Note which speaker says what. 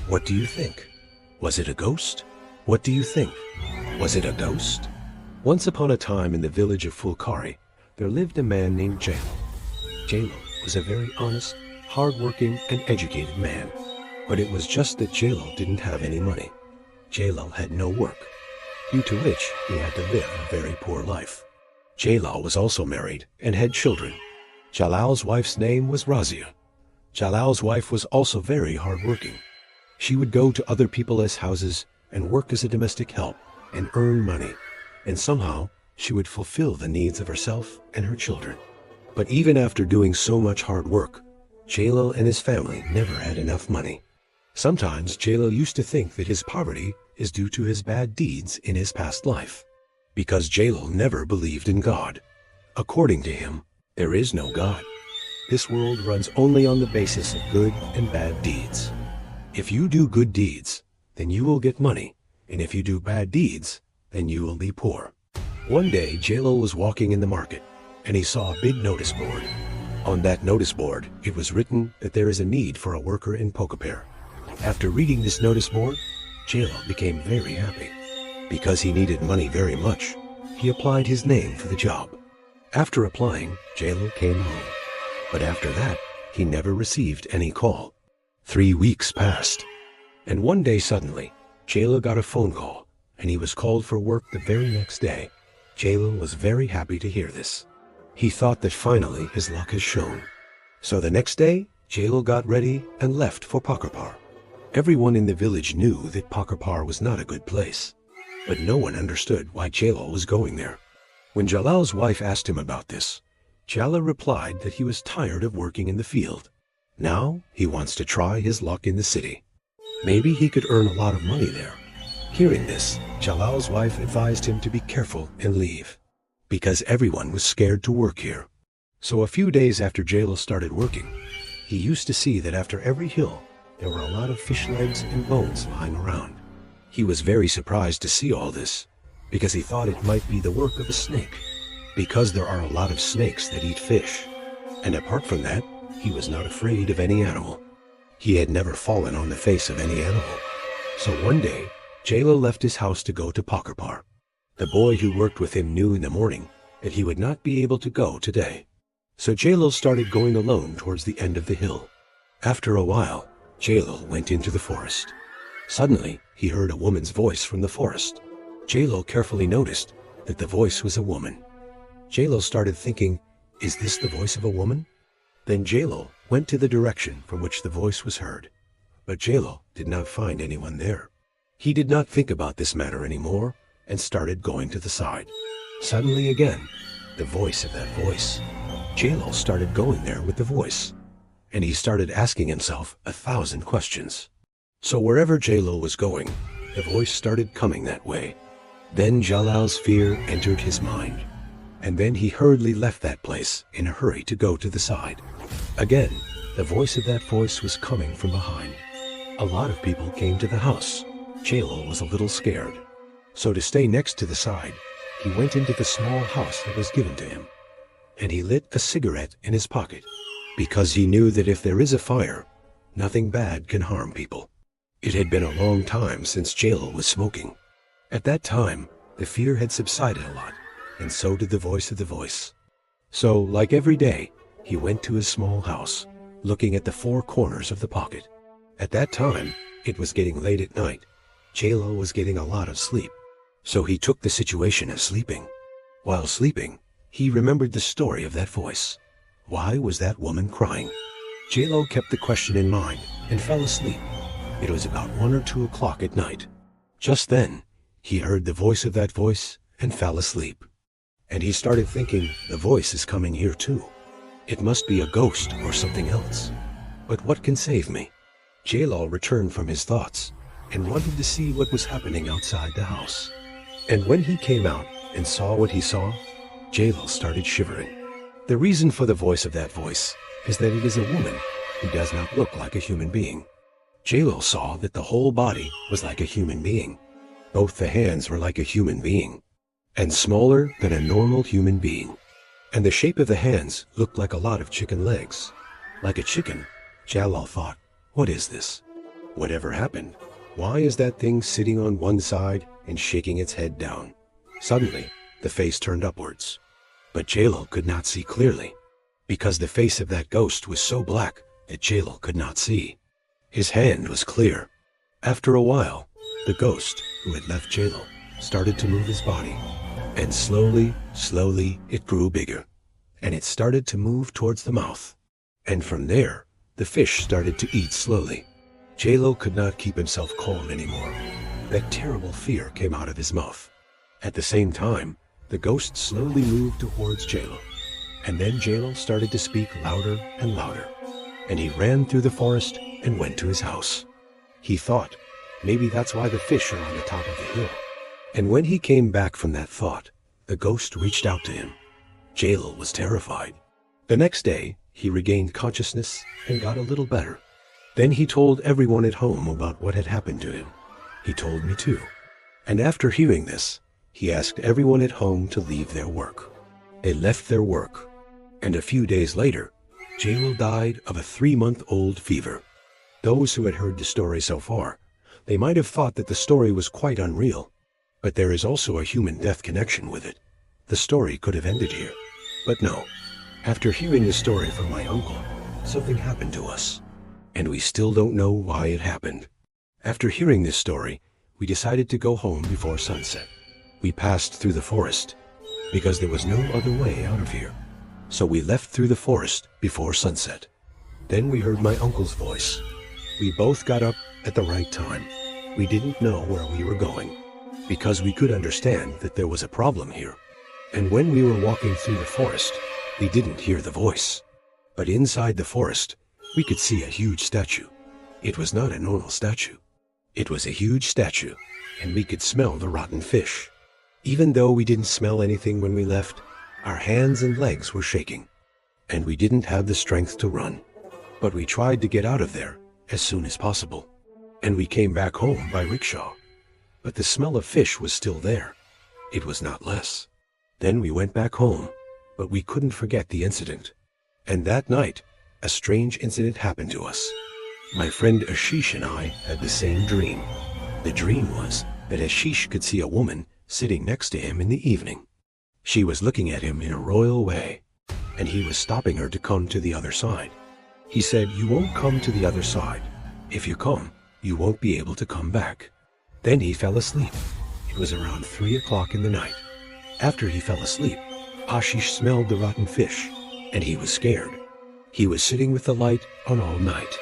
Speaker 1: What do you think? Was it a ghost? What do you think? Was it a ghost? Once upon a time in the village of Fulkari, there lived a man named Jalo. Jalo was a very honest, hard-working, and educated man. But it was just that Jalo didn't have any money. Jalo had no work, due to which he had to live a very poor life. Jalal was also married and had children. Jalal's wife's name was Razia. Jalal's wife was also very hard-working. She would go to other people's houses and work as a domestic help and earn money, and somehow she would fulfill the needs of herself and her children. But even after doing so much hard work, Jalal and his family never had enough money. Sometimes Jalal used to think that his poverty is due to his bad deeds in his past life, because Jalal never believed in God. According to him, there is no God. This world runs only on the basis of good and bad deeds. If you do good deeds, then you will get money, and if you do bad deeds, then you will be poor. One day, Jalal was walking in the market, and he saw a big notice board. On that notice board, it was written that there is a need for a worker in Pokapir. After reading this notice board, Jalal became very happy. Because he needed money very much, he applied his name for the job. After applying, Jalal came home. But after that, he never received any call. 3 weeks passed. And one day suddenly, Jalal got a phone call, and he was called for work the very next day. Jalal was very happy to hear this. He thought that finally his luck has shown. So the next day, Jalal got ready and left for Pakarpar. Everyone in the village knew that Pakarpar was not a good place, but no one understood why Jalal was going there. When Jalal's wife asked him about this, Jalal replied that he was tired of working in the field. Now he wants to try his luck in the city. Maybe he could earn a lot of money there. Hearing this, Jalal's wife advised him to be careful and leave, because everyone was scared to work here. So a few days after Jalal started working, he used to see that after every hill, there were a lot of fish legs and bones lying around. He was very surprised to see all this, because he thought it might be the work of a snake, because there are a lot of snakes that eat fish. And apart from that, he was not afraid of any animal. He had never fallen on the face of any animal. So one day, Jalal left his house to go to Pakarpar. The boy who worked with him knew in the morning that he would not be able to go today. So Jalal started going alone towards the end of the hill. After a while, Jalal went into the forest. Suddenly, he heard a woman's voice from the forest. Jalal carefully noticed that the voice was a woman. Jalal started thinking, is this the voice of a woman? Then Jalal went to the direction from which the voice was heard. But Jalal did not find anyone there. He did not think about this matter anymore and started going to the side. Suddenly again, the voice of that voice. Jalal started going there with the voice, and he started asking himself 1,000 questions. So wherever Jalal was going, the voice started coming that way. Then Jalal's fear entered his mind, and then he hurriedly left that place in a hurry to go to the side. Again, the voice of that voice was coming from behind. A lot of people came to the house. Jalal was a little scared. So to stay next to the side, he went into the small house that was given to him, and he lit a cigarette in his pocket, because he knew that if there is a fire, nothing bad can harm people. It had been a long time since Jalal was smoking. At that time, the fear had subsided a lot, and so did the voice of the voice. So, like every day, he went to his small house, looking at the 4 corners of the pocket. At that time, it was getting late at night. Jalal was getting a lot of sleep, so he took the situation as sleeping. While sleeping, he remembered the story of that voice. Why was that woman crying? Jalal kept the question in mind and fell asleep. It was about 1 or 2 o'clock at night. Just then, he heard the voice of that voice and fell asleep. And he started thinking, the voice is coming here too. It must be a ghost or something else. But what can save me? Jalal returned from his thoughts and wanted to see what was happening outside the house. And when he came out and saw what he saw, Jalal started shivering. The reason for the voice of that voice is that it is a woman who does not look like a human being. Jalal saw that the whole body was like a human being. Both the hands were like a human being, and smaller than a normal human being. And the shape of the hands looked like a lot of chicken legs. Like a chicken, Jalal thought, what is this? Whatever happened? Why is that thing sitting on one side and shaking its head down? Suddenly, the face turned upwards. But J-Lo could not see clearly, because the face of that ghost was so black that J-Lo could not see. His hand was clear. After a while, the ghost, who had left J-Lo, started to move his body. And slowly, slowly, it grew bigger. And it started to move towards the mouth. And from there, the fish started to eat slowly. J-Lo could not keep himself calm anymore. That terrible fear came out of his mouth. At the same time, the ghost slowly moved towards J-Lo. And then J-Lo started to speak louder and louder. And he ran through the forest and went to his house. He thought, maybe that's why the fish are on the top of the hill. And when he came back from that thought, the ghost reached out to him. J-Lo was terrified. The next day, he regained consciousness and got a little better. Then he told everyone at home about what had happened to him. He told me too. And after hearing this, he asked everyone at home to leave their work. They left their work. And a few days later, J-Lo died of a 3-month-old fever. Those who had heard the story so far, they might have thought that the story was quite unreal. But there is also a human death connection with it. The story could have ended here. But no. After hearing the story from my uncle, something happened to us. And we still don't know why it happened. After hearing this story, we decided to go home before sunset. We passed through the forest, because there was no other way out of here. So we left through the forest before sunset. Then we heard my uncle's voice. We both got up at the right time. We didn't know where we were going, because we could understand that there was a problem here. And when we were walking through the forest, we didn't hear the voice. But inside the forest, we could see a huge statue. It was not a normal statue. It was a huge statue, and we could smell the rotten fish. Even though we didn't smell anything when we left, our hands and legs were shaking, and we didn't have the strength to run. But we tried to get out of there as soon as possible, and we came back home by rickshaw. But the smell of fish was still there. It was not less. Then we went back home, but we couldn't forget the incident. And that night, a strange incident happened to us. My friend Ashish and I had the same dream. The dream was that Ashish could see a woman sitting next to him in the evening. She was looking at him in a royal way, and he was stopping her to come to the other side. He said, "You won't come to the other side. If you come, you won't be able to come back." Then he fell asleep. It was around 3 o'clock in the night. After he fell asleep, Ashish smelled the rotten fish, and he was scared. He was sitting with the light on all night.